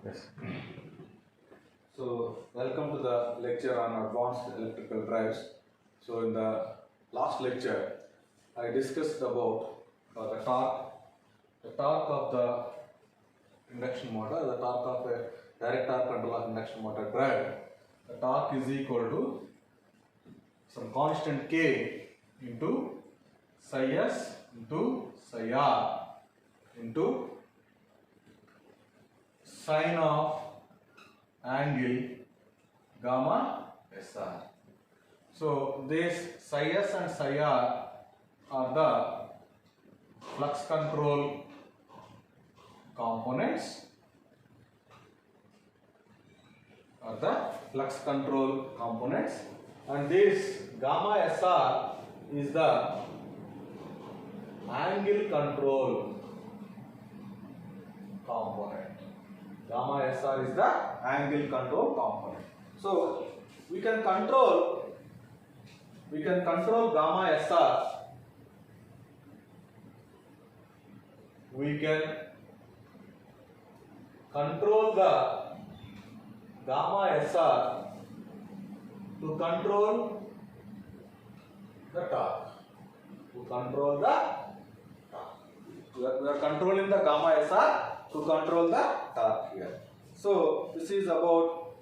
Yes. So, welcome to the lecture on advanced electrical drives. So, in the last lecture, I discussed about the torque of the induction motor, the torque of a direct torque control of induction motor drive. The torque is equal to some constant K into psi s into psi r into sine of angle gamma SR. So this psi s and psi r are the flux control components, and this gamma SR is the angle control component. Gamma SR is the angle control component. So we can control gamma SR. We can control the gamma SR to control the torque. We are controlling the gamma SR to control the torque here. So this is about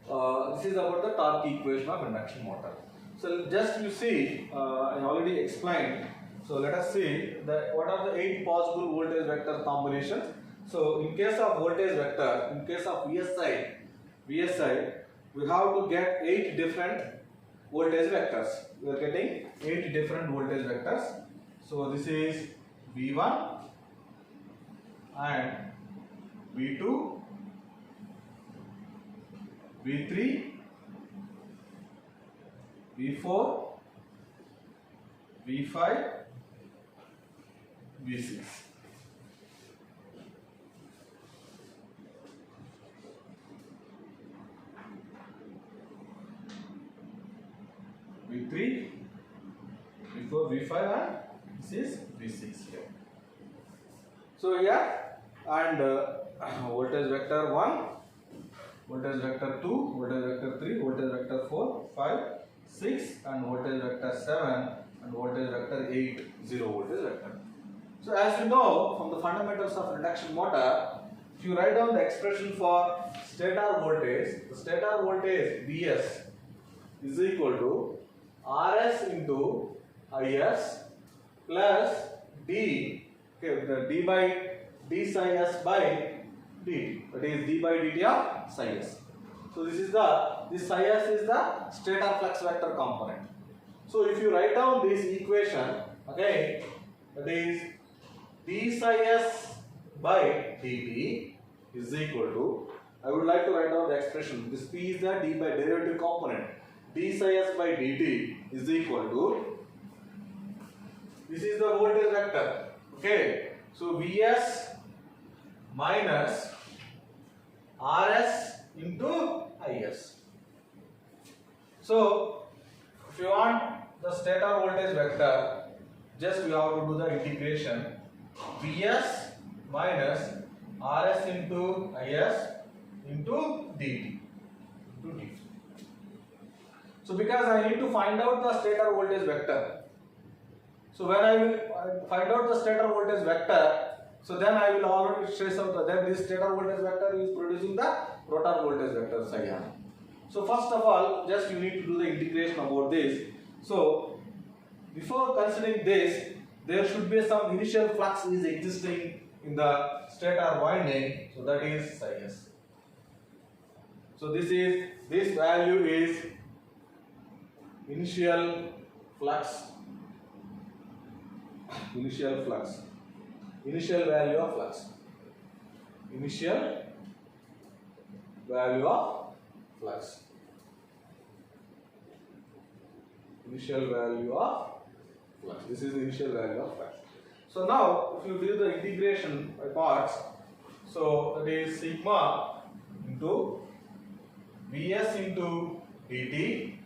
the torque equation of induction motor. So just you see, I already explained. So let us see what are the 8 possible voltage vector combinations. So in case of voltage vector, in case of VSI, we have to get 8 different voltage vectors. We are getting 8 different voltage vectors. So this is V1 and V2, V3, V4, V5, V6. V3, V4, V5 and this is V6 here. So here and voltage vector 1, voltage vector 2, voltage vector 3, voltage vector 4, 5, 6 and voltage vector 7 and voltage vector 8, 0 voltage vector. So as you know from the fundamentals of induction motor, if you write down the expression for stator voltage, the stator voltage Vs is equal to Rs into Is plus D, okay, the D by D psi s by dt, that is d by dt of psi s. So this psi s is the stator flux vector component. So if you write down this equation, okay, that is d psi s by dt is equal to, I would like to write down the expression, this p is the d by derivative component, d psi s by dt is equal to, this is the voltage vector, okay. So Vs minus Rs into Is. So if you want the stator voltage vector, just we have to do the integration Vs minus Rs into Is into dt. So because I need to find out the stator voltage vector, so when I will find out the stator voltage vector, so then I will already trace out then this stator voltage vector is producing the rotor voltage vector psi r. So first of all, just you need to do the integration about this. So before considering this, there should be some initial flux is existing in the stator winding, so that is psi s. So this value is initial value of flux. This is the initial value of flux. So now if you do the integration by parts, so that is sigma into Vs into dt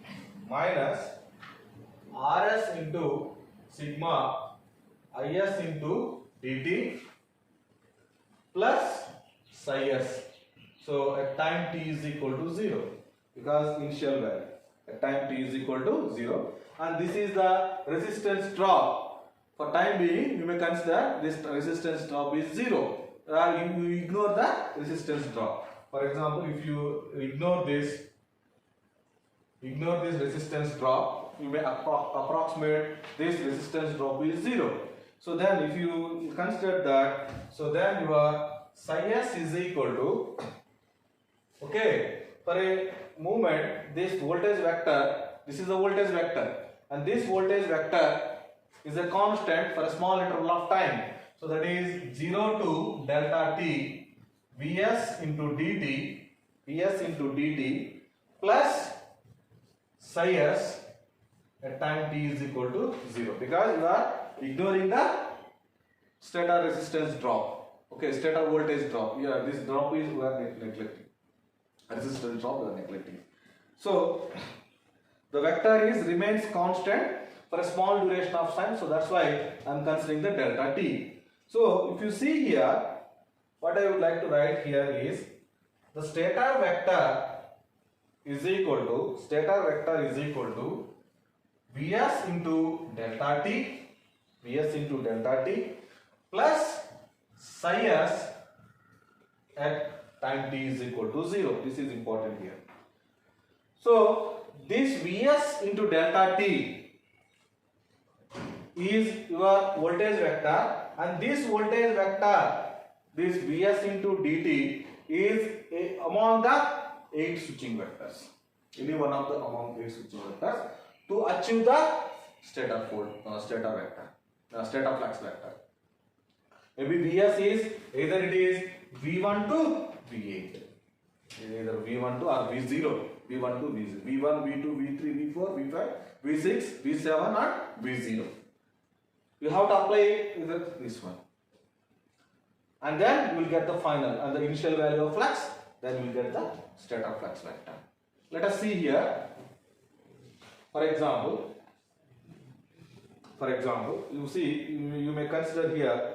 minus Rs into sigma Is into dt plus psi s. So at time t is equal to 0 because initial value at time t is equal to 0, and this is the resistance drop. For time being, you may consider this resistance drop is 0, or you ignore the resistance drop. For example, if you ignore this resistance drop, you may approximate this resistance drop is 0. So then if you consider that, so then your psi s is equal to, okay, for a movement, this voltage vector, this is the voltage vector, and this voltage vector is a constant for a small interval of time. So that is 0 to delta t Vs into dt plus psi s at time t is equal to 0, because you are ignoring the stator resistance drop. Okay, stator voltage drop. Yeah, this drop is we are neglecting. Resistance drop we are neglecting. So the vector remains constant for a small duration of time, so that's why I am considering the delta t. So if you see here, what I would like to write here is the stator vector is equal to Vs into delta t plus psi s at time t is equal to 0. This is important here. So this Vs into delta t is your voltage vector, and this voltage vector, this Vs into dt, is among the 8 switching vectors. Any one of the among 8 switching vectors to achieve the stator flux vector. Maybe Vs is either it is V1 to V8, either V1 to or V0, V1 to V0, V1, V2, V3, V4, V5, V6, V7 and V0. You have to apply either this one, and then you will get the final and the initial value of flux, then you will get the stator flux vector. Let us see here. For example, you see, you may consider here,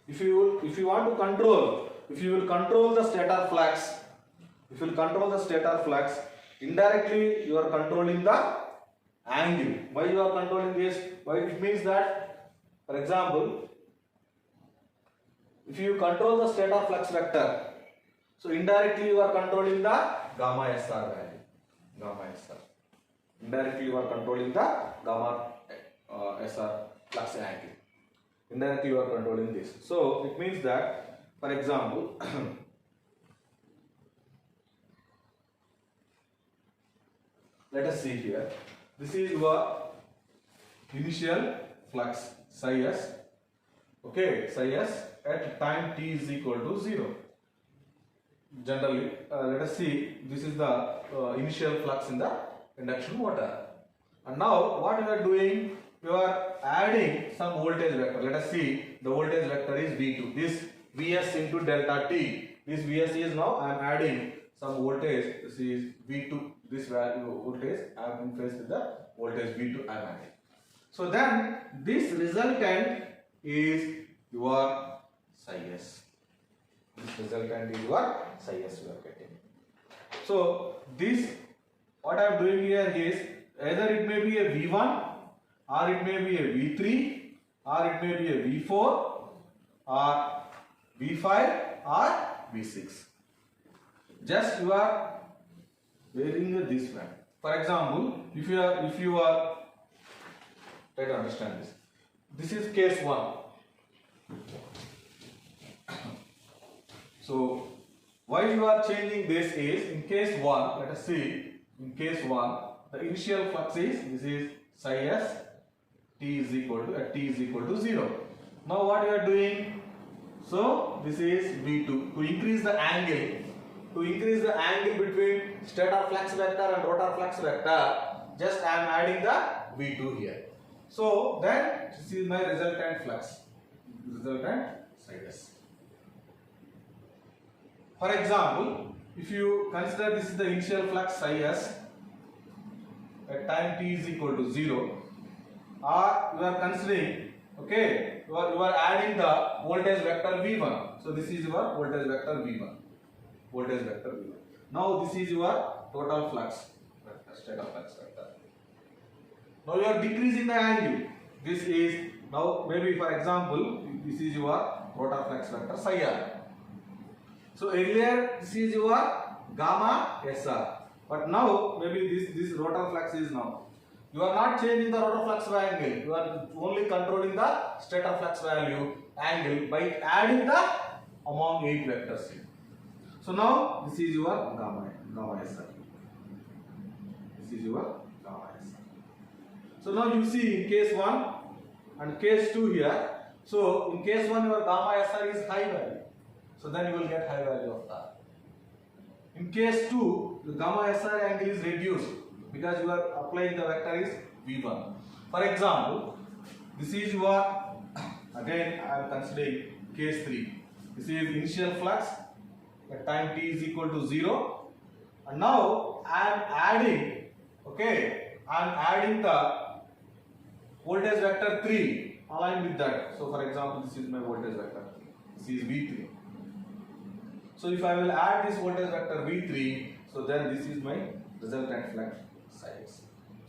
if you want to control, if you will control the stator flux, indirectly you are controlling the angle. Why you are controlling this? Why? It means that, for example, if you control the stator flux vector, so indirectly you are controlling the gamma SR value. Gamma SR. Indirectly you are controlling the gamma SR flux angle. Indirectly you are controlling this. So it means that, for example, let us see here. This is your initial flux psi s. Okay, psi s at time t is equal to 0. Generally, let us see, this is the initial flux in the induction motor. And now what you are doing, you are adding some voltage vector. Let us see, the voltage vector is V2. This Vs into delta t. This Vs is, now I am adding some voltage. This is V2. This value voltage I am in phase with the voltage V2 I am adding. So then this resultant is your psi s. This resultant is your psi s we are getting. So this, what I am doing here is, either it may be a V1, or it may be a V3, or it may be a V4, or V5, or V6. Just you are varying this one. For example, if you are try to understand this. This is case 1. So why you are changing this is, in case 1, let us see, in case 1, the initial flux is, this is psi s, t is equal to, at t is equal to 0. Now what you are doing, so this is V2. To increase the angle, between stator flux vector and rotor flux vector, just I am adding the V2 here. So then this is my resultant flux, resultant psi s. For example, if you consider this is the initial flux psi s at time t is equal to 0, or you are considering Okay, you are adding the voltage vector V1. So this is your voltage vector V1. Voltage vector V1. Now this is your total flux vector, state of flux vector. Now you are decreasing the angle. This is now maybe for example this is your total flux vector psi r. So earlier this is your gamma SR, but now maybe this rotor flux is now. You are not changing the rotor flux angle. You are only controlling the stator flux value angle by adding the among 8 vectors. So now this is your gamma SR. This is your gamma SR. So now you see in case 1 and case 2 here. So in case 1 your gamma SR is high value. So then you will get high value of that. In case 2, the gamma SR angle is reduced because you are applying the vector is V1. For example, this is your, again I am considering case 3. This is initial flux at time t is equal to 0, and now I am adding, okay, I am adding the voltage vector 3 aligned with that. So for example, this is my voltage vector 3. This is V3. So if I will add this voltage vector V3, so then this is my resultant flux size.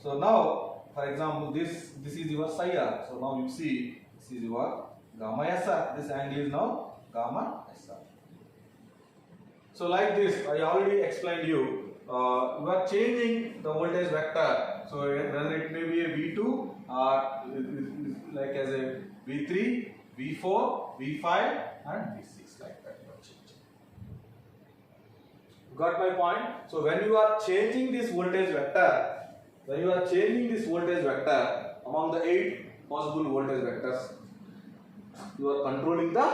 So now, for example, this is your psi r. So now you see this is your gamma SR. This angle is now gamma SR. So like this, I already explained you. You are changing the voltage vector. So whether it may be a V2 or like as a V3, V4, V5, and V6 like that. Got my point? So when you are changing this voltage vector, among the 8 possible voltage vectors, you are controlling the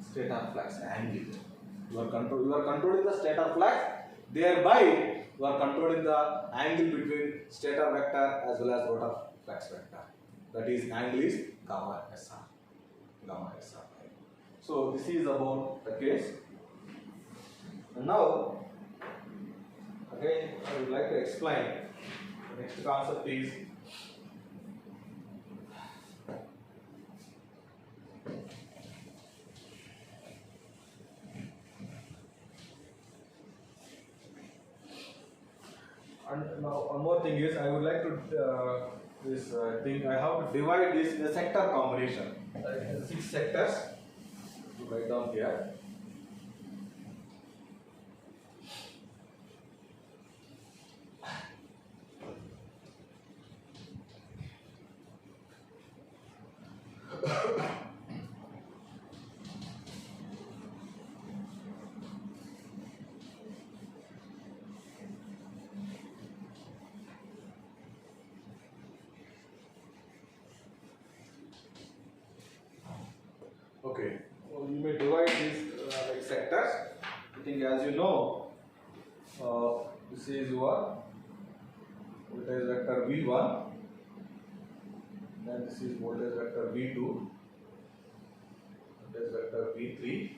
stator flux angle. You are controlling the stator flux. Thereby, you are controlling the angle between stator vector as well as rotor flux vector. That is angle is gamma SR. Gamma SR. So this is about the case. And now, again, I would like to explain the next concept is and now one more thing is I would like to this thing I have to divide this in a sector combination. 6 sectors. Write down here. Okay, well, you may divide these like sectors. I think as you know, this is your voltage vector V1, then this is voltage vector V2, voltage vector V3,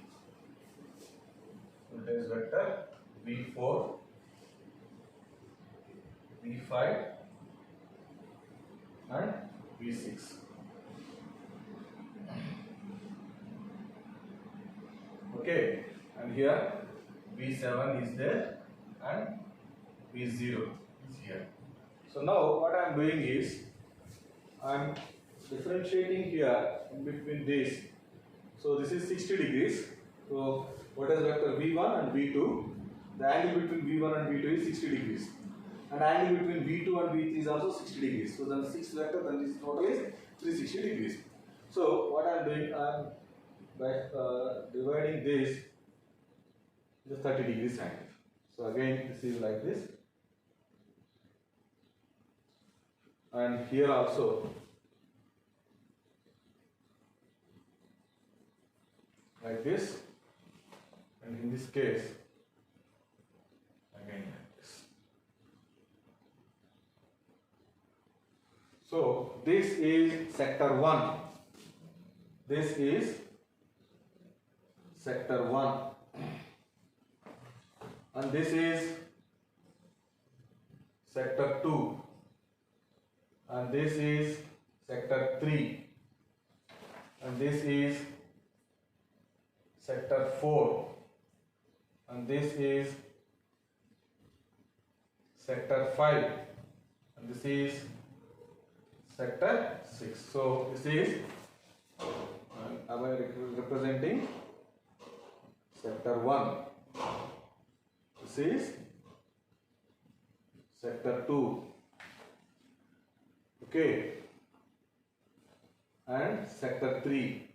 voltage vector V4, V5 and V6. Okay, and here V7 is there and V0 is here. So now what I am doing is I am differentiating here in between this. So this is 60 degrees. So voltage vector V1 and V2. The angle between V1 and V2 is 60 degrees. And angle between V2 and V3 is also 60 degrees. So then 6 vector, then this total is 360 degrees. So what I am doing, I am by dividing this the 30 degrees angle. So again this is like this, and here also like this, and in this case again like this. So this is sector 1. This is sector 1, and this is sector 2, and this is sector 3, and this is sector 4, and this is sector 5, and this is sector 6. So this is am I representing sector 1, this is sector 2, okay, and sector 3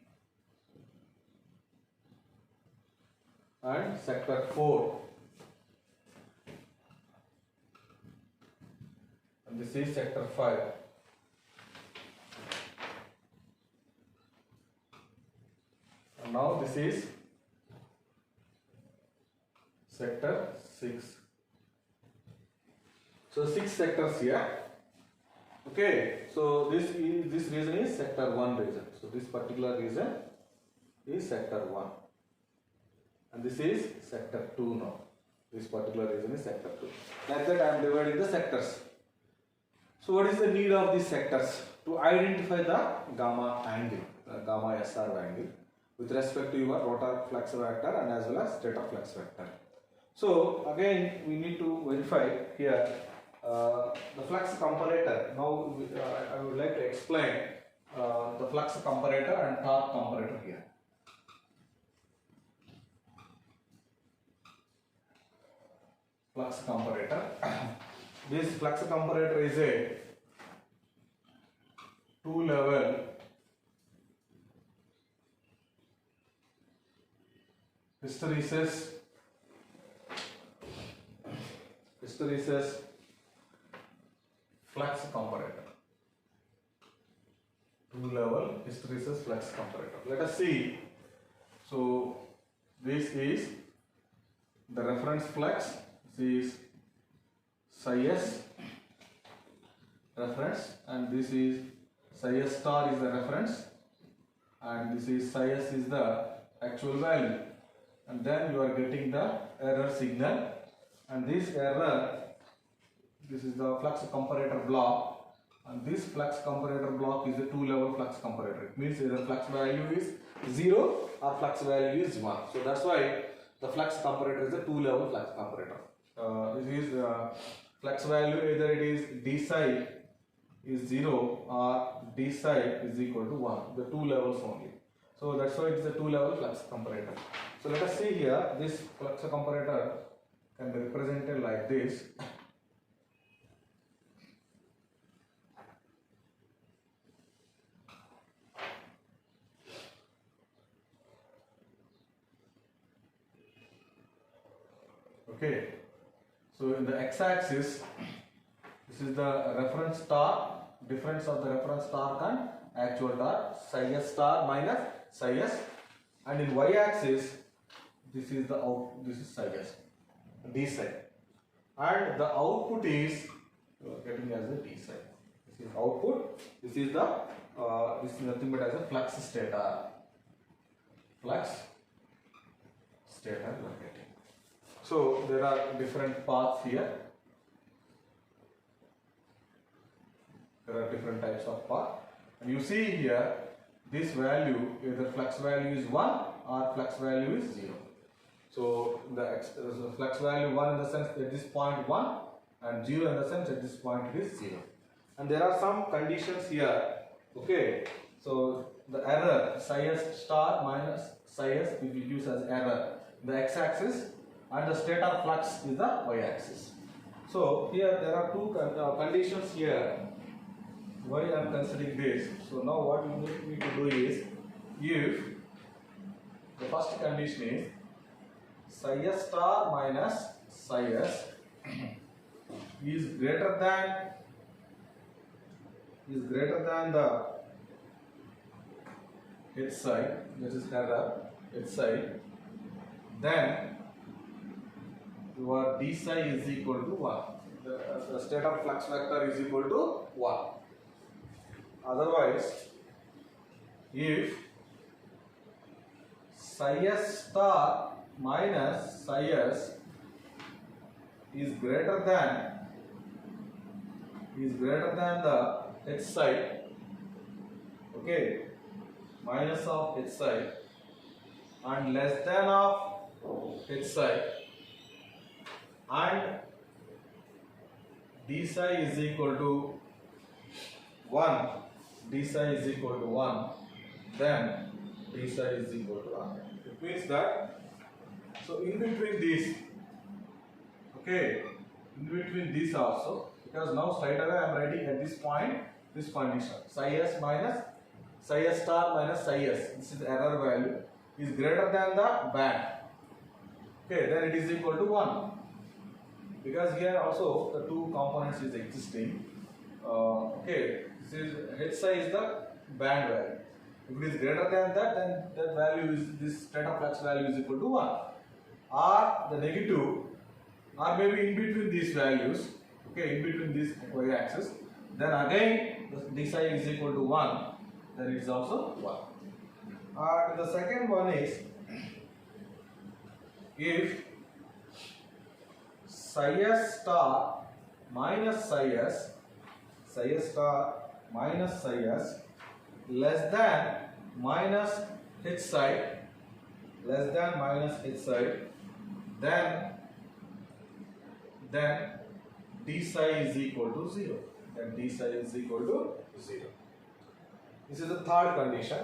and sector 4, and this is sector 5. And now this is sector 6. So 6 sectors here. Okay, so this region is sector 1 region. So this particular region is sector 1, and this is sector 2 now. This particular region is sector 2. Like that I am dividing the sectors. So what is the need of these sectors? To identify the gamma angle, the gamma SR angle with respect to your rotor flux vector and as well as stator flux vector. So again we need to verify here the flux comparator. Now I would like to explain the flux comparator and torque comparator here. Flux comparator. This flux comparator is a 2-level hysteresis flux comparator. 2-level hysteresis flux comparator. Let us see. So this is the reference flux. This is psi s reference, and this is psi s star is the reference, and this is psi s is the actual value, and then you are getting the error signal, and this error, this is the flux comparator block, and this flux comparator block is a 2-level flux comparator. It means either flux value is 0 or flux value is 1. So that's why the flux comparator is a 2-level flux comparator. This is flux value, either it is d psi is 0 or d psi is equal to 1, the 2 levels only. So that's why it is a 2-level flux comparator. So let us see here, this flux comparator can be represented like this. Okay, so in the x-axis, this is the reference torque, difference of the reference torque and actual torque, psi s star minus psi s, and in y-axis, this is the this is psi s, d psi, and the output is getting as a d psi. This is output. This is the this is nothing but as a flux stator. Flux stator we are getting. So there are different paths here. There are different types of path, and you see here this value, either flux value is 1 or flux value is 0. So the flux value 1 in the sense at this point 1, and 0 in the sense at this point it is 0. And there are some conditions here. Okay, so the error psi s star minus psi s we will use as error in the x-axis, and the stator flux is the y-axis. So here there are two conditions here. Why I am considering this? So now what you need to do is, if the first condition is psi s star minus psi s is greater than the h psi, that is error h psi, then your d psi is equal to 1. The stator flux vector is equal to 1. Otherwise, if psi s star minus psi s is greater than the h psi, okay, minus of h psi and less than of h psi, and d psi is equal to 1, d psi is equal to 1, then d psi is equal to 1. It means that, so in between these, okay, in between these also, because now straight away I am writing at this point this condition, psi s minus psi s star minus psi s, this is error value, is greater than the band, okay, then it is equal to 1, because here also the two components is existing, okay, this is h psi is the band value. If it is greater than that, then that value is, this stator flux value is equal to 1, or the negative, or maybe in between these values, okay, in between this y-axis, then again the d psi is equal to 1, then it is also 1. And the second one is, if psi s star minus psi s star minus psi s less than minus h psi, less than minus h psi, then d psi is equal to 0. Then d psi is equal to 0. This is the third condition.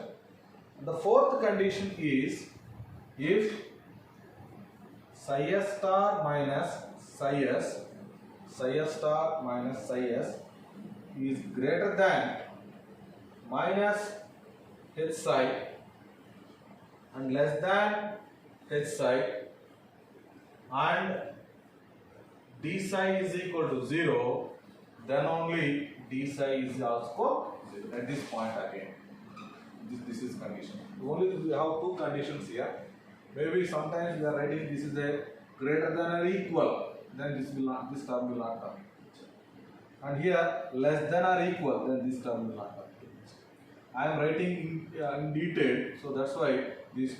And the fourth condition is, if psi s star minus psi s, psi s star minus psi s is greater than minus h psi and less than h psi, and d psi is equal to 0, then only d psi is also 0 at this point again. This is condition. Only we have two conditions here. Maybe sometimes we are writing this is a greater than or equal, then this term will not come. And here less than or equal, then this term will not come. I am writing in detail, so that's why these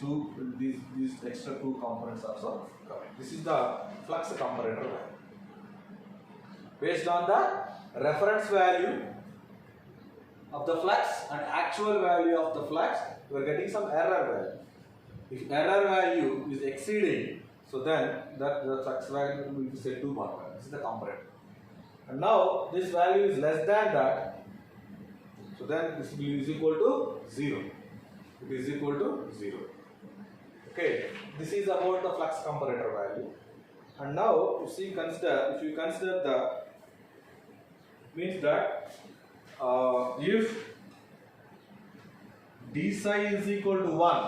extra two components are also coming. This is the flux comparator value. Based on the reference value of the flux and actual value of the flux, we are getting some error value. If error value is exceeding, so then the flux value will be set to 1. This is the comparator. And now this value is less than that, so then this is equal to 0. It is equal to 0. Okay, this is about the flux comparator value. And now if you consider the, means that if d psi is equal to 1,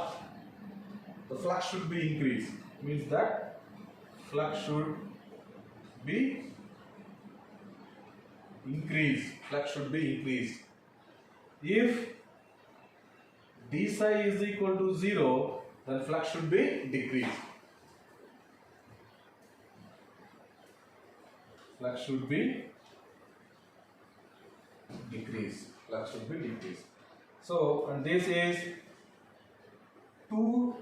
the flux should be increased. Means that flux should be increased. Flux should be increased. If d psi is equal to 0, then flux should be decreased. Flux should be decreased. Flux should be decreased. So, and this is 2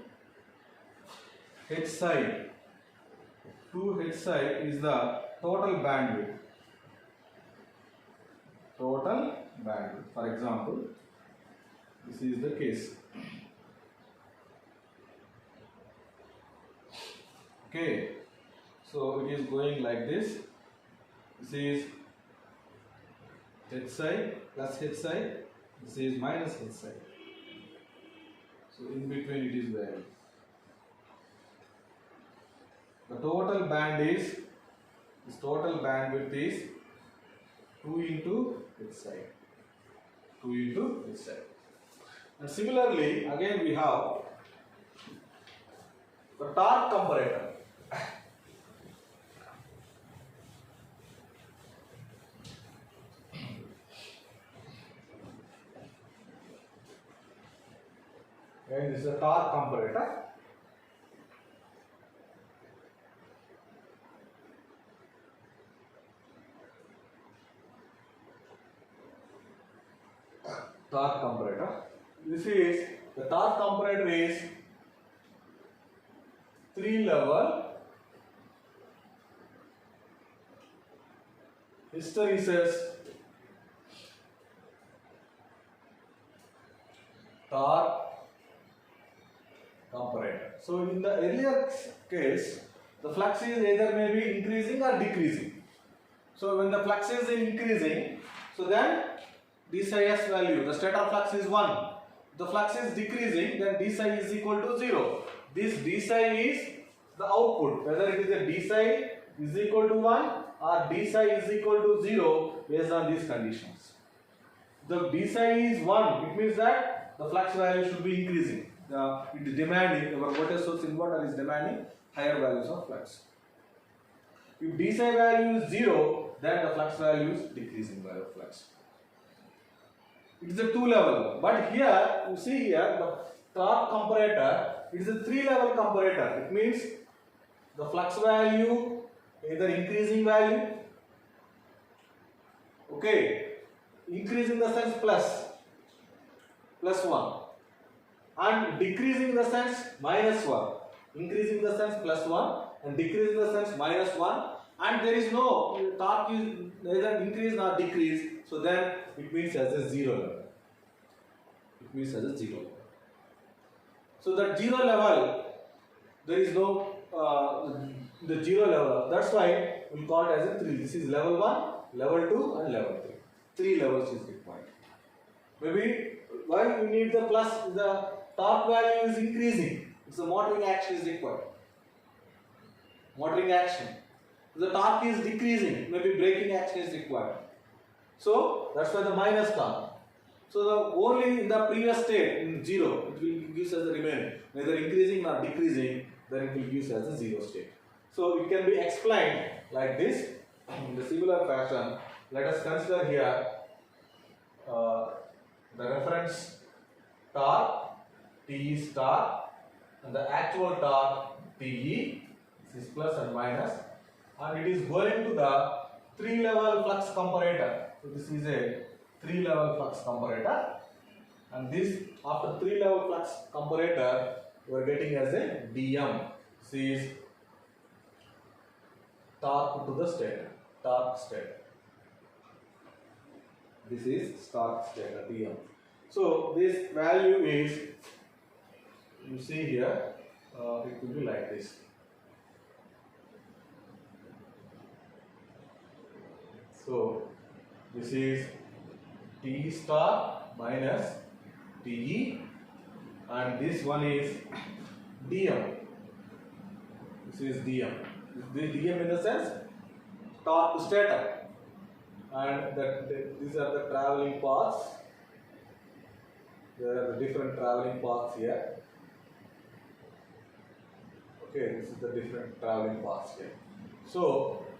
h psi. 2 h psi is the total bandwidth. Total bandwidth. For example, this is the case. Okay, so it is going like this. This is h psi plus h psi. This is minus h psi. So in between it is varying. The total band is, this total bandwidth is 2 into h psi. 2 into h psi. And similarly, again we have the torque comparator. Okay, this is a torque comparator. Torque comparator. This is, the torque comparator is 3-level hysteresis torque comparator. So in the earlier case, the flux is either may be increasing or decreasing. So when the flux is increasing, so then d psi s value, the stator flux is 1. The flux is decreasing, then d psi is equal to 0. This d psi is the output, whether it is a d psi is equal to 1 or d psi is equal to 0 based on these conditions. The d psi is 1, it means that the flux value should be increasing. It is demanding, our voltage source inverter is demanding higher values of flux. If d psi value is 0, then the flux value is decreasing value of flux. It is a 2-level, but here you see here the torque comparator, it is a 3-level comparator. It means the flux value either increasing value, okay, increase in the sense plus 1, and decreasing in the sense minus 1, increasing in the sense plus 1 and decrease in the sense minus 1, and there is no torque is neither increase nor decrease, so then it means as a 0 level. It means as a 0 level. So that 0 level, there is no the 0 level. That's why we will call it as a 3. This is level 1, level 2 and level 3. 3 levels is required. Maybe why we need the plus, the torque value is increasing. It's the motoring action is required. Motoring action. The torque is decreasing, maybe braking action is required. So that's why the minus torque. So the only in the previous state in 0, it will give us as the remaining, neither increasing nor decreasing, then it will give us as a 0 state. So it can be explained like this in the similar fashion. Let us consider here the reference torque Te star and the actual torque Te. This is plus and minus, and it is going to the 3-level flux comparator. So this is a 3-level flux comparator, and this after 3-level flux comparator we are getting as a dm. This is torque to the stator, torque stator. This is torque stator dm. So this value is, you see here, it will be like this. So this is Te star minus Te, and this one is dm. This is dm. This dm in the sense torque to stator, and these are the traveling paths. There are the different traveling paths here. Okay, this is the different traveling paths here. So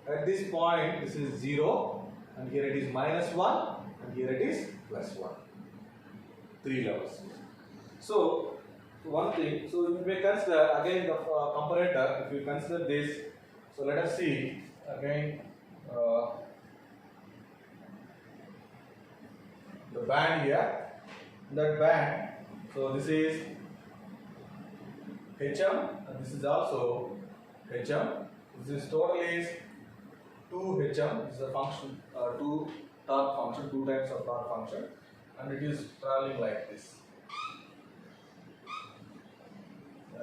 at this point, this is 0, and here it is minus 1, and here it is plus 1. 3 levels. So one thing, so you may consider again the comparator. If you consider this, so let us see again the band here. That band, so this is HM, and this is also HM. This total is 2 HM. This is a function, 2 torque function, 2 types of torque function, and it is traveling like this.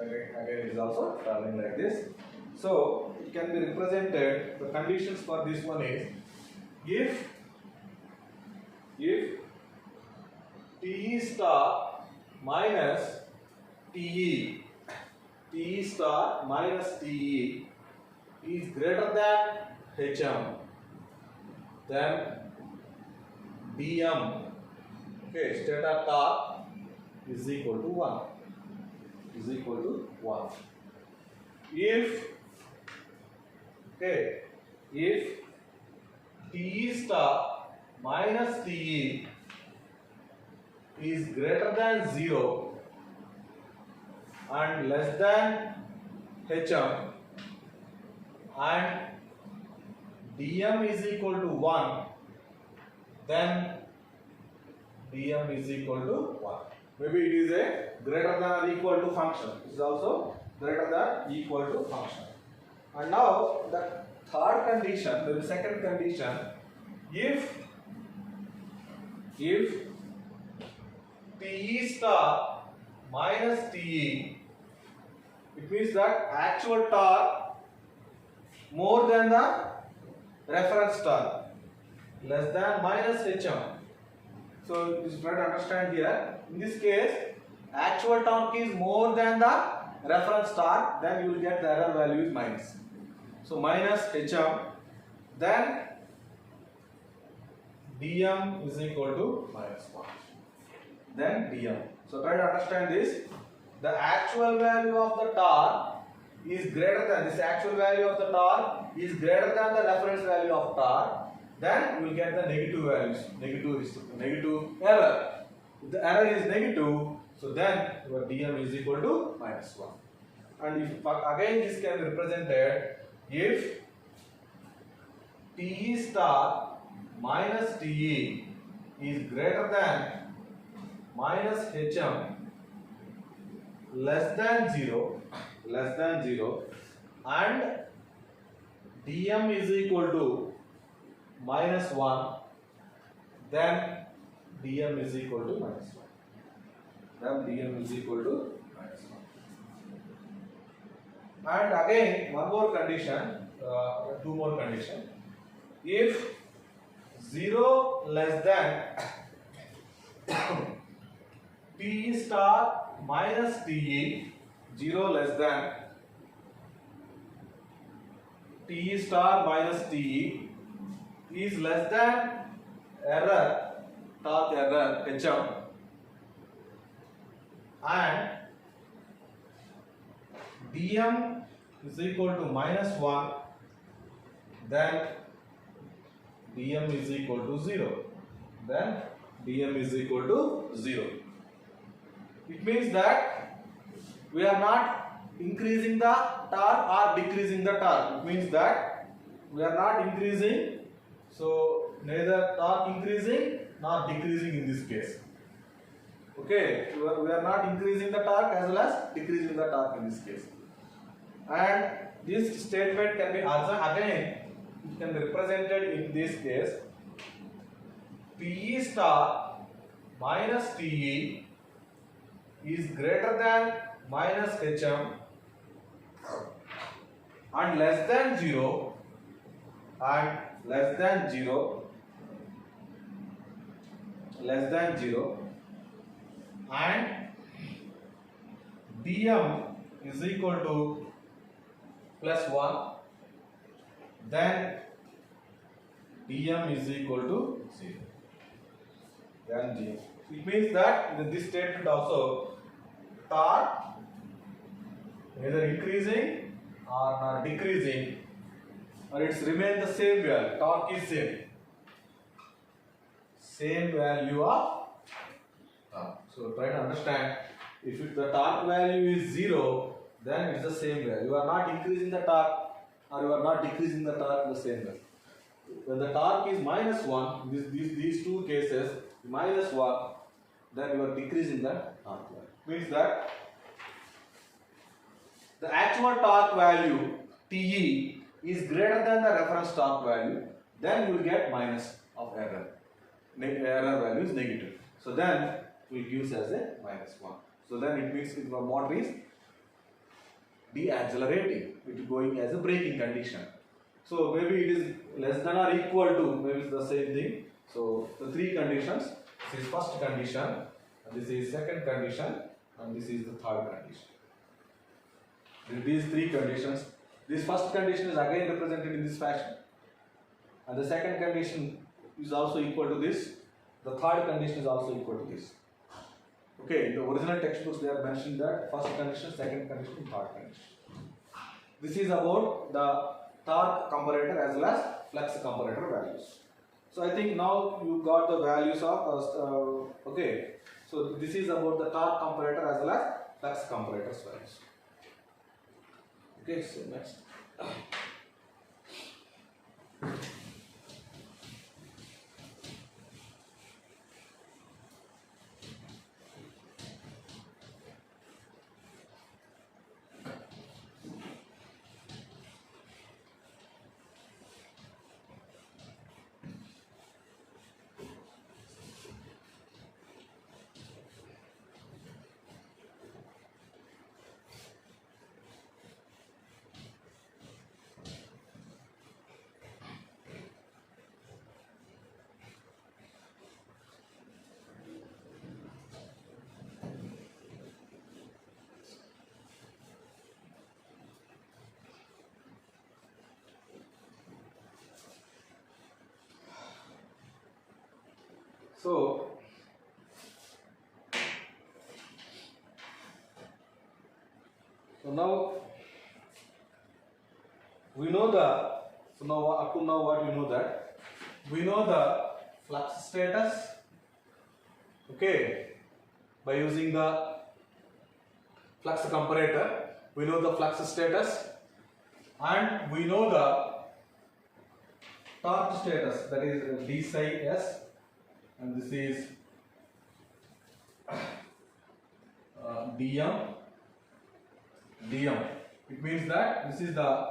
Again it is also traveling like this. So it can be represented. The conditions for this one is if Te star minus Te, Te star minus Te is greater than HM, then dm, okay, stator torque is equal to 1. Is equal to 1. If Te star minus Te is greater than 0 and less than HM, and dm is equal to 1, then dm is equal to 1. Maybe it is a greater than or equal to function. It is also greater than equal to function. And now the third condition, the second condition, if TE star minus TE, it means that actual torque more than the reference torque, less than minus HM. So just try to understand here. In this case, actual torque is more than the reference torque, then you will get the error value is minus. So minus HM, then dm is equal to minus 1. Then dm. So try to understand this. The actual value of the torque is greater than this actual value of the torque is greater than the reference value of torque. Then you will get the negative values. Negative error. If the error is negative, so then your dm is equal to minus 1. And if again this can be represented if TE star minus TE is greater than minus HM less than 0 and dm is equal to minus 1, then dm is equal to minus 1. Then dm is equal to minus 1. And again one more condition, two more conditions. If 0 less than TE star minus TE, 0 less than TE star minus TE is less than error, torque error HM, and dm is equal to minus 1, then dm is equal to 0. Then dm is equal to 0. It means that we are not increasing the torque or decreasing the torque. It means that we are not increasing, so neither torque increasing nor decreasing in this case. Okay, we are not increasing the torque as well as decreasing the torque in this case. And this statement can be also again it can be represented in this case TE star minus TE is greater than minus HM and less than 0 and less than 0 and dm is equal to plus 1, then dm is equal to 0. Then dm. It means that in this statement also torque either increasing or not decreasing, or it's remain the same value. Torque is same value of torque. So try to understand, if the torque value is 0, then it's the same value. You are not increasing the torque or you are not decreasing the torque in the same value. When the torque is minus 1, these two cases, minus 1, then you are decreasing the torque value. Means that the actual torque value TE is greater than the reference torque value, then you will get minus of error. Error value is negative. So then we gives as a minus 1. So then it means the motor is deaccelerating. It is going as a braking condition. So maybe it is less than or equal to, maybe it's the same thing. So the three conditions, this is first condition, this is second condition, and this is the third condition. With these three conditions, this first condition is again represented in this fashion, and the second condition is also equal to this, the third condition is also equal to this. Okay, in the original textbooks they have mentioned that first condition, second condition, third condition. This is about the torque comparator as well as flux comparator values. So I think now you got the values of okay. So this is about the torque comparator as well as flux comparators values. Okay, so next. So now we know up to now what we know, that we know the flux status, okay, by using the flux comparator. We know the flux status and we know the torque status, that is d psi s, and this is dm. It means that this is the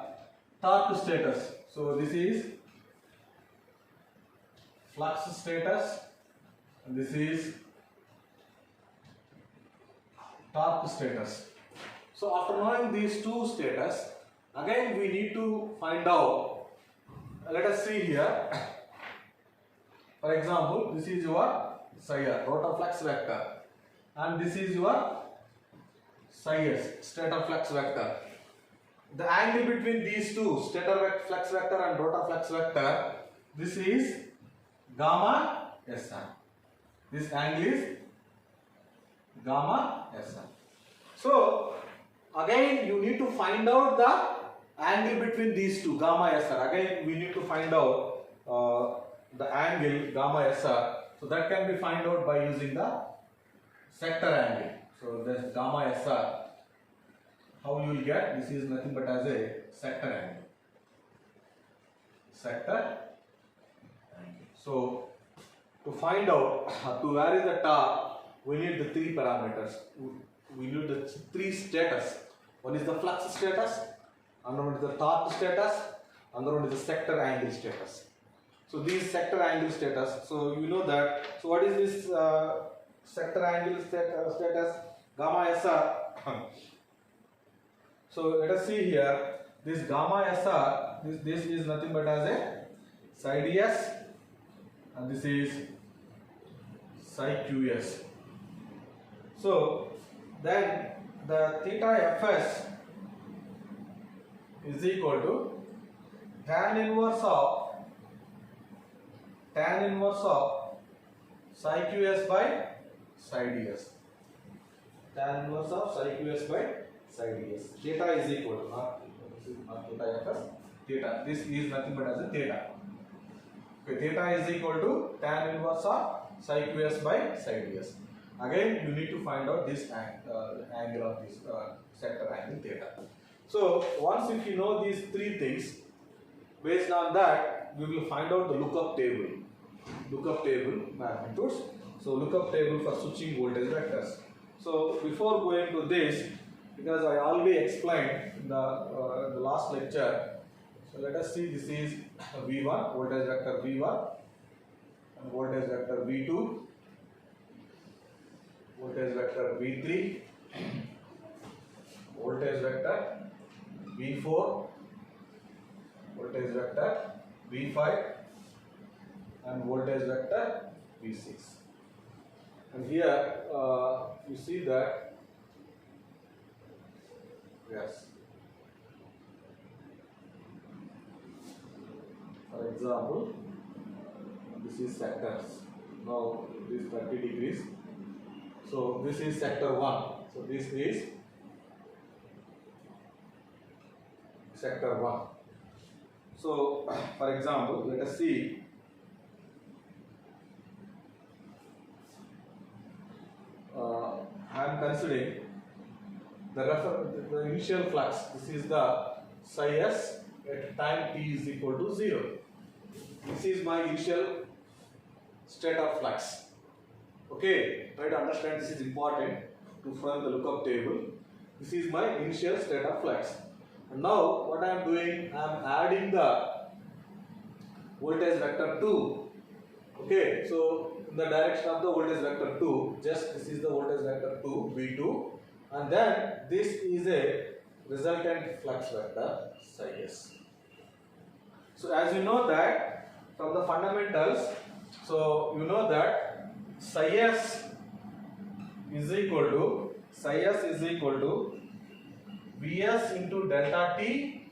torque status. So this is flux status and this is torque status. So after knowing these two status, again we need to find out. Let us see here. For example, this is your psi r, rotor flux vector, and this is your psi s, stator flux vector. The angle between these two, stator flux vector and rotor flux vector, this is gamma SR. This angle is gamma SR. So again you need to find out the angle between these two, gamma SR. Again we need to find out the angle gamma SR. So that can be found out by using the sector angle. So this gamma SR, how you will get, this is nothing but as a sector angle. Sector angle. So to find out, to vary the torque, we need the three parameters. We need the three status. One is the flux status, another one is the torque status, another one is the sector angle status. So these sector angle status, so you know that. So what is this sector angle status? Gamma SR. So let us see here. This gamma SR, this is nothing but as a psi ds, and this is psi qs. So then the theta fs is equal to tan inverse of psi qs by psi ds. Tan inverse of psi qs by psi ds. Theta is equal to, not theta fs, theta. This is nothing but as a theta. Okay, theta is equal to tan inverse of psi qs by psi ds. Again, you need to find out this angle of this sector angle theta. So once if you know these three things, based on that we will find out the lookup table. Lookup table magnitudes. So lookup table for switching voltage vectors. So before going to this, because I already explained in the last lecture, so let us see, this is V1, voltage vector V1, and voltage vector V2, voltage vector V3, voltage vector V4, voltage vector V5, and voltage vector V6. And here you see that, yes, for example, this is sectors. Now this is 30 degrees. So this is sector 1. So this is sector 1. So for example, let us see. I am considering the initial flux. This is the psi s at time t is equal to 0. This is my initial state of flux. Okay, try to understand, this is important to find the lookup table. This is my initial state of flux. And now what I am doing, I am adding the voltage vector 2. Okay, so in the direction of the voltage vector 2, just this is the voltage vector 2, V2, and then this is a resultant flux vector psi s. So as you know that from the fundamentals, so you know that psi s is equal to Vs into delta t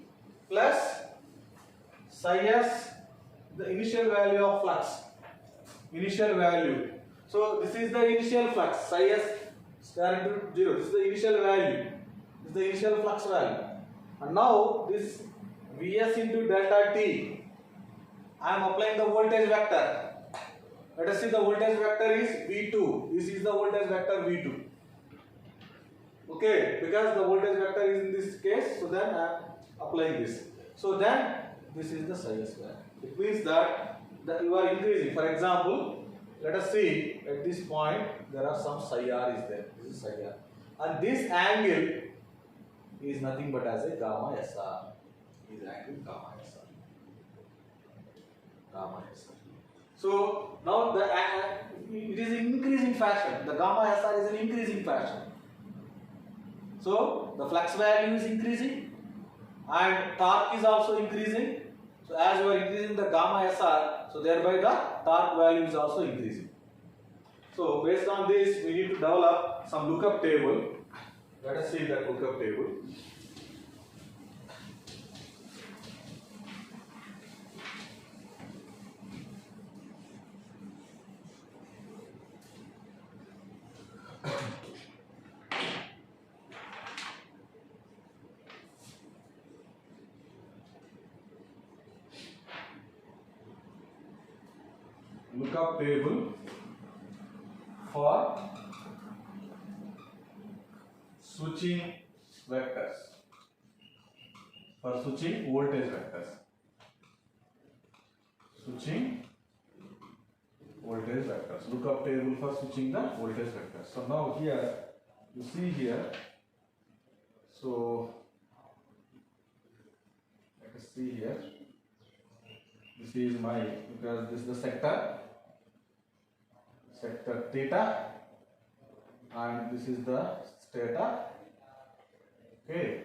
plus psi s, the initial value of flux. initial value. So this is the initial flux, psi s square into 0. This is the initial value. This is the initial flux value. And now this Vs into delta T, I am applying the voltage vector. Let us see, the voltage vector is V2. This is the voltage vector V2. Okay, because the voltage vector is in this case, so then I am applying this. So then this is the psi s value. It means that you are increasing. For example, let us see at this point there are some psi r is there. This is psi r, and this angle is nothing but as a gamma SR. Is angle gamma SR. Gamma SR. So now it is increasing fashion. The gamma SR is an increasing fashion. So the flux value is increasing and torque is also increasing. So as you are increasing the gamma SR, so thereby the torque value is also increasing. So based on this, we need to develop some lookup table. Let us see that lookup table. Lookup table for switching vectors, for switching voltage vectors. Switching voltage vectors. Lookup table for switching the voltage vectors. So now here you see here. So let us see here. This is my, because this is the sector theta, and this is the stator. Okay,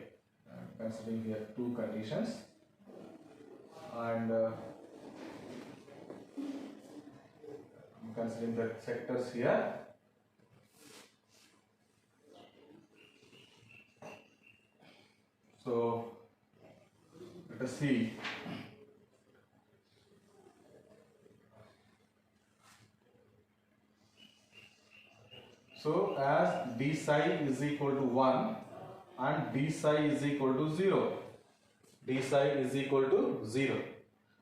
I'm considering here two conditions, and I'm considering the sectors here. So let us see. So as d psi is equal to 1 and d psi is equal to 0. D psi is equal to 0.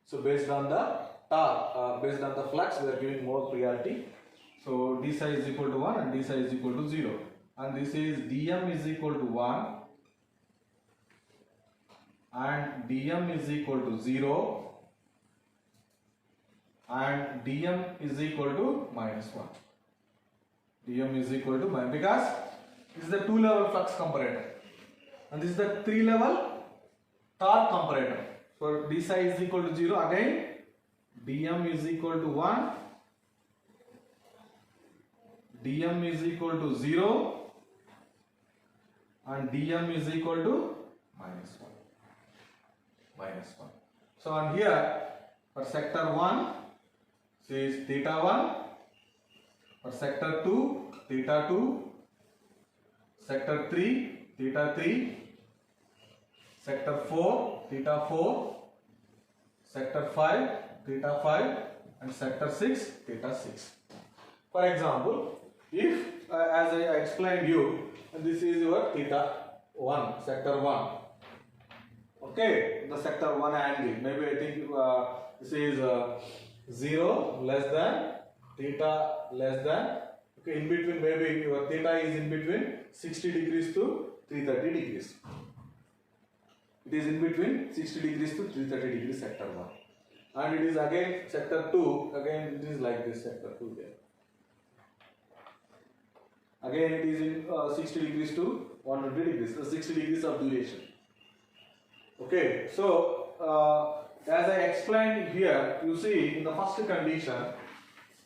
So based on the torque, based on the flux, we are giving more priority. So d psi is equal to 1 and d psi is equal to 0. And this is dm is equal to 1 and dm is equal to 0 and dm is equal to minus 1. dm is equal to minus, because this is the 2-level flux comparator and this is the 3-level torque comparator. So d psi is equal to 0, again dm is equal to 1, dm is equal to 0 and dm is equal to minus 1. Minus 1. So on here for sector 1, this is theta 1. For sector 2, theta 2, sector 3, theta 3, sector 4, theta 4, sector 5, theta 5, and sector 6, theta 6. For example, if as I explained you, this is your theta 1, sector 1. Okay, the sector 1 angle, maybe I think this is 0 less than, theta less than, okay, in between, maybe your theta is in between 60 degrees to 330 degrees. It is in between 60 degrees to 330 degrees, sector 1. And it is again sector 2, again it is like this, sector 2 there. Again it is in 60 degrees to 120 degrees, so 60 degrees of duration. Okay, so as I explained here, you see in the first condition,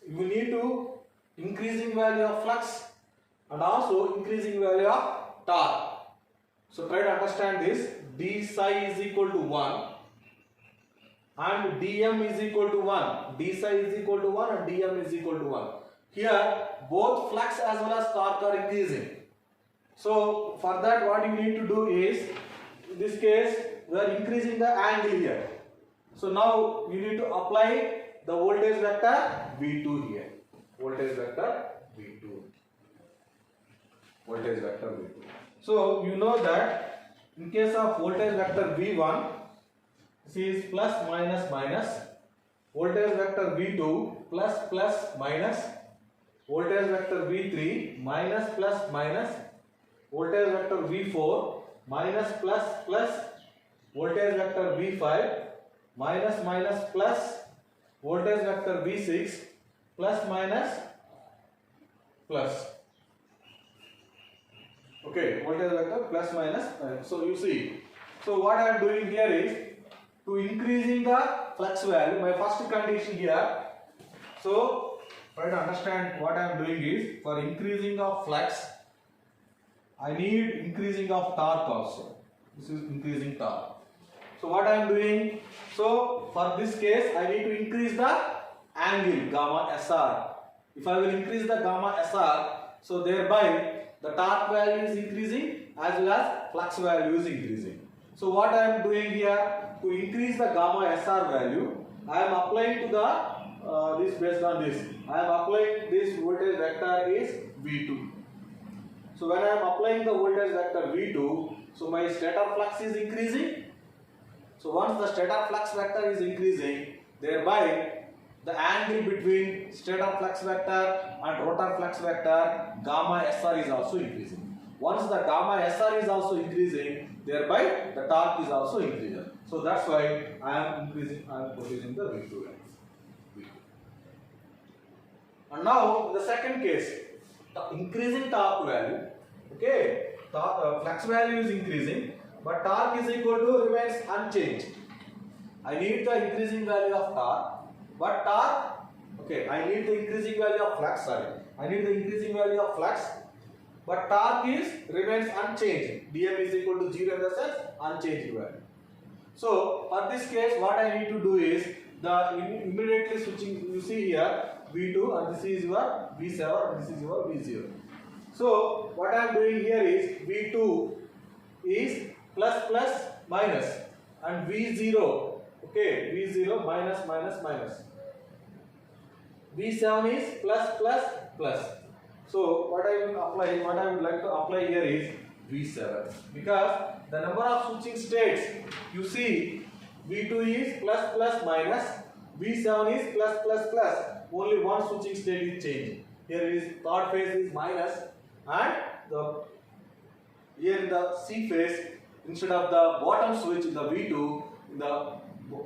we need to increasing value of flux and also increasing value of torque. So try to understand this. D psi is equal to 1 and dm is equal to 1. D psi is equal to 1 and dm is equal to 1. Here both flux as well as torque are increasing. So for that, what you need to do is, in this case we are increasing the angle here. So now you need to apply the voltage vector V2 here. Voltage vector V2. Voltage vector V2. So you know that in case of voltage vector V1, this is plus minus minus. Voltage vector V2 plus plus minus. Voltage vector V3 minus plus minus. Voltage vector V4 minus plus plus. Voltage vector V5 minus minus plus. Voltage vector V6 plus minus plus. Okay, voltage vector plus minus. So you see. So what I am doing here is to increasing the flux value. My first condition here. So try to understand what I am doing is for increasing of flux, I need increasing of torque also. This is increasing torque. So what I am doing? So for this case, I need to increase the angle gamma SR. If I will increase the gamma SR, so thereby the torque value is increasing as well as flux value is increasing. So what I am doing here to increase the gamma SR value, I am applying to the this based on this. I am applying this voltage vector is V2. So when I am applying the voltage vector V2, so my stator flux is increasing. So once the stator flux vector is increasing, thereby the angle between stator flux vector and rotor flux vector gamma SR is also increasing. Once the gamma SR is also increasing, thereby the torque is also increasing. So that's why I am producing the V2 length. And now the second case, the increasing torque value. Okay, flux value is increasing, but torque is equal to remains unchanged. I need the increasing value of torque, but torque, okay, I need the increasing value of flux, I need the increasing value of flux, but torque is remains unchanged. dm is equal to 0 in the sense unchanged value. So for this case, what I need to do is the immediately switching. You see here V2 and this is your V7 and this is your V0. So what I am doing here is V2 is plus plus minus and V0, okay, V0 minus minus minus. V7 is plus plus plus. So what I will apply, what I would like to apply here is V7, because the number of switching states, you see V2 is plus plus minus, V7 is plus plus plus. Only one switching state is changing. Here is third phase is minus, and here in the C phase, instead of the bottom switch in the V2, the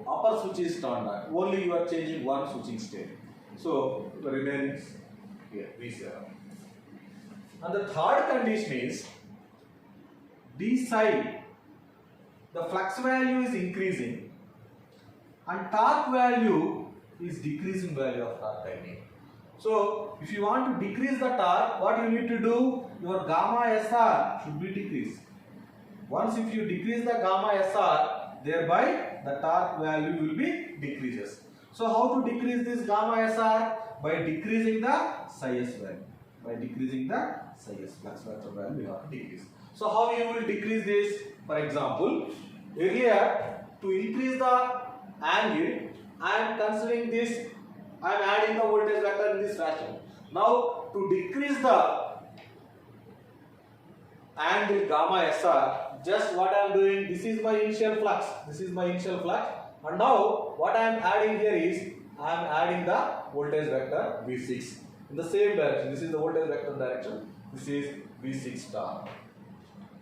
upper switch is turned on. Only you are changing one switching state. So the remaining is here V7. And the third condition is D psi, the flux value is increasing and torque value is decreasing value of torque I mean. So if you want to decrease the torque, what you need to do? Your gamma SR should be decreased. Once if you decrease the gamma SR, thereby the torque value will be decreases. So how to decrease this gamma SR? By decreasing the psi S value. By decreasing the psi S flux factor value, you have to decrease. So how you will decrease this? For example, earlier to increase the angle, I am considering this, I am adding the voltage vector in this fashion. Now to decrease the angle gamma SR, just what I am doing, this is my initial flux, this is my initial flux, and now what I am adding here is, I am adding the voltage vector V6 in the same direction. This is the voltage vector direction, this is V6 star.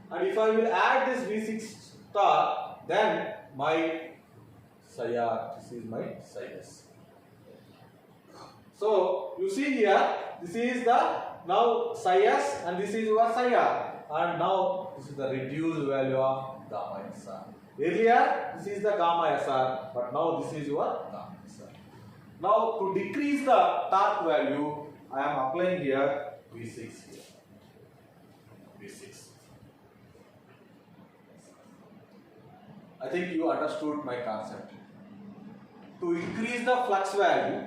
And if I will add this V6 star, then my psi R, this is my psi S. So you see here, this is the now psi S and this is your psi R. And now this is the reduced value of gamma SR. Earlier this is the gamma SR, but now this is your gamma SR. Now to decrease the torque value, I am applying here V6 here. V6. I think you understood my concept. To increase the flux value,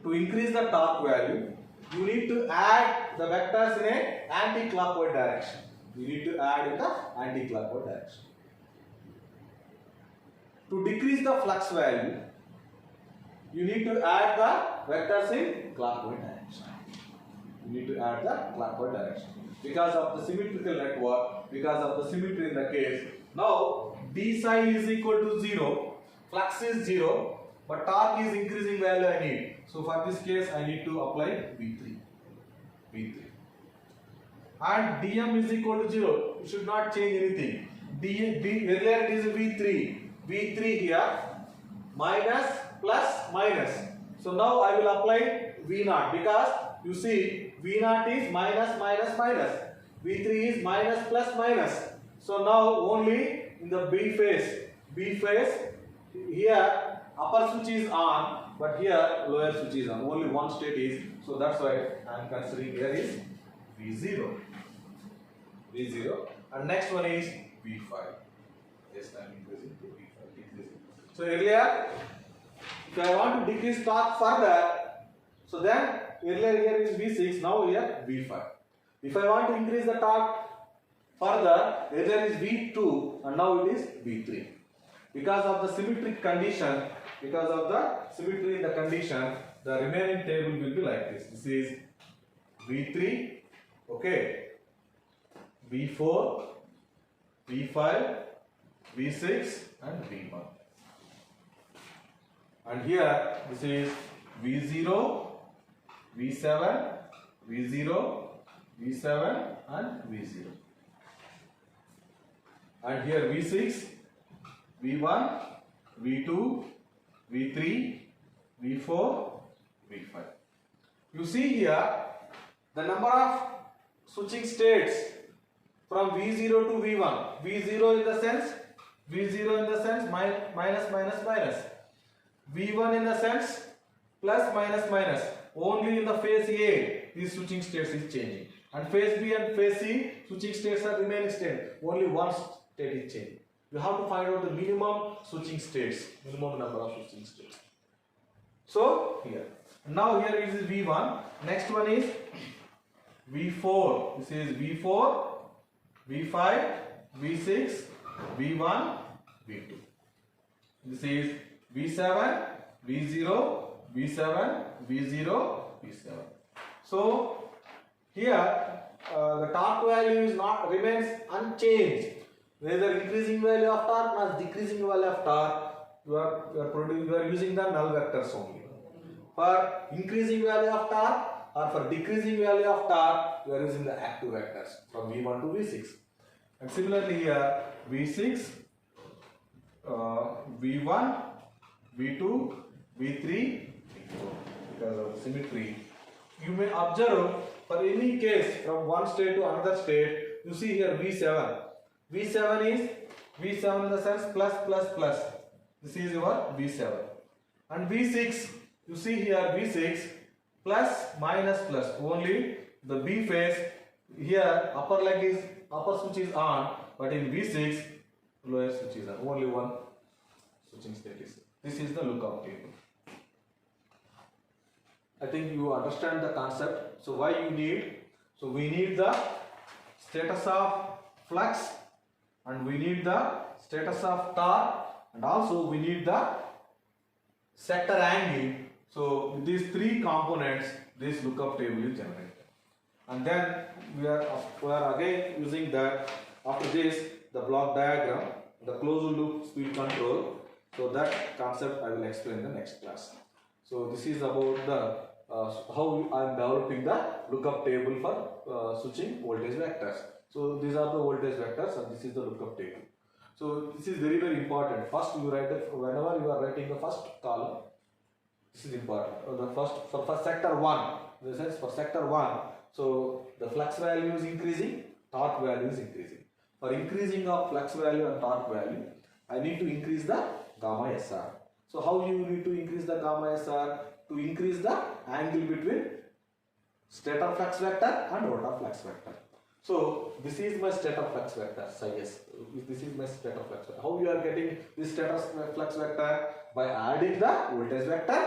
to increase the torque value, you need to add the vectors in a anti-clockwise direction. You need to add in the anti-clockwise direction. To decrease the flux value, you need to add the vectors in clockwise direction. You need to add the clockwise direction. Because of the symmetrical network, because of the symmetry in the case, now d psi is equal to 0, flux is 0, but torque is increasing value I need. So for this case I need to apply V3. And dm is equal to 0. You should not change anything. Earlier it is V3 here, minus plus minus. So now I will apply V0 because you see V0 is minus minus minus. V3 is minus plus minus. So now only in the B phase here upper switch is on, but here lower switch is on. Only one state is. So that's why I am considering here is V0. And next one is V5. Yes, I am increasing to V5. Decreasing. So earlier, if I want to decrease torque further, so then earlier here is V6, now here V5. If I want to increase the torque further, earlier is V2 and now it is V3. Because of the symmetric condition, because of the symmetry in the condition, the remaining table will be like this. This is V3, okay, V4, V5, V6 and V1. And here this is V0, V7, V0, V7 and V0. And here V6, V1, V2, V3, V4, V5. You see here the number of switching states from V0 to V1. V0 in the sense minus minus minus. V1 in the sense plus minus minus. Only in the phase A these switching states is changing. And phase B and phase C switching states are remaining state. Only one state is changing. You have to find out the minimum switching states, minimum number of switching states. So here, now here is V1. Next one is V4. This is V4, V5, V6, V1, V2. This is V7, V0, V7, V0, V7. So here the torque value is not remains unchanged. Whether increasing value of torque or decreasing value of torque, you are using the null vectors only. For increasing value of torque or for decreasing value of torque, you are using the active vectors from V1 to V6. And similarly here V6, V1, V2, V3, V4. Because of symmetry, you may observe for any case from one state to another state, you see here V7. V7 is V7 in the sense plus plus plus. This is your V7. And V6, you see here V6 plus minus plus. Only the B phase here upper switch is on, but in V6 lower switch is on. Only one switching state is. This is the lookup table. I think you understand the concept. So why you need? So we need the status of flux, and we need the status of torque, and also we need the sector angle. So with these three components, this lookup table is generated. And then we are again using that. After this, the block diagram, the closed loop speed control. So that concept I will explain in the next class. So this is about the how I am developing the lookup table for switching voltage vectors. So these are the voltage vectors and this is the lookup table. So this is very very important. First you write it whenever you are writing the first column. This is important. The for sector 1. This is for sector 1. So the flux value is increasing, torque value is increasing. For increasing of flux value and torque value, I need to increase the gamma SR. So how you need to increase the gamma SR? To increase the angle between stator flux vector and rotor flux vector. So this is my stator flux vector, psi s. This is my stator flux vector. How you are getting this stator flux vector? By adding the voltage vector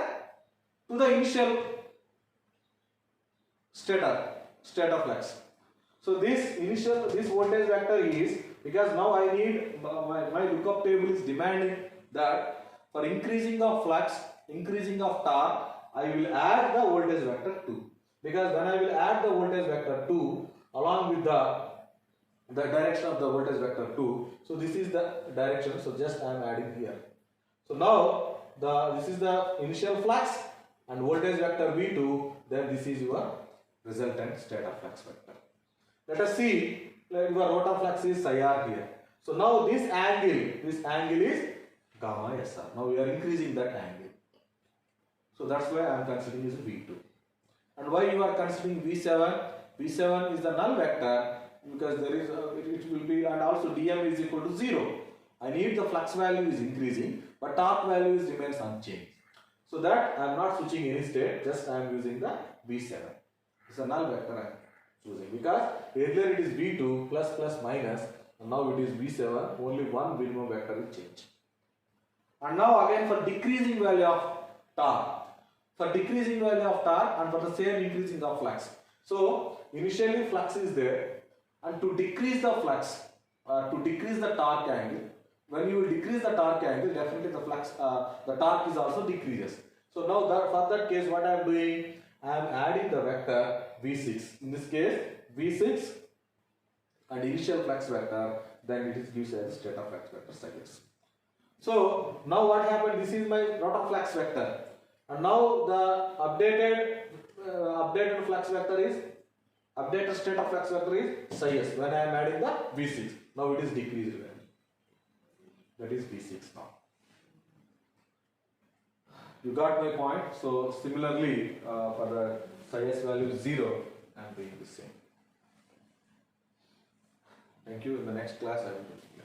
to the initial stator flux. So this voltage vector is, because now I need my lookup table is demanding that for increasing of flux, increasing of torque, I will add the voltage vector 2. Because when I will add the voltage vector 2 along with the direction of the voltage vector 2, so this is the direction, so just I am adding here. So now this is the initial flux and voltage vector V2, then this is your resultant stator flux vector. Let us see, like your rotor flux is psi r here. So now this angle is gamma SR. Now we are increasing that angle. So that's why I am considering is V2. And why you are considering V7? V7 is the null vector because there is it will be, and also dm is equal to 0. I need the flux value is increasing, but torque value is remains unchanged. So that I am not switching any state, just I am using the V7. It's a null vector I am choosing because earlier it is V2 plus plus minus, and now it is V7, only one minimum vector is changed. And now again for decreasing value of torque, and for the same increasing of flux. So initially flux is there, and to decrease the flux, to decrease the torque angle, when you will decrease the torque angle, definitely the flux, the torque is also decreases. So now for that case, what I am doing, I am adding the vector V6. In this case, V6 and initial flux vector, then it is gives as stator flux vector cycles. So now what happened? This is my rotor flux vector, and now the updated flux vector is stator flux vector is psi s. When I am adding the V6, now it is decreased value. That is V6 now. You got my point. So similarly, for the psi s value 0, I am doing the same. Thank you. In the next class, I will continue.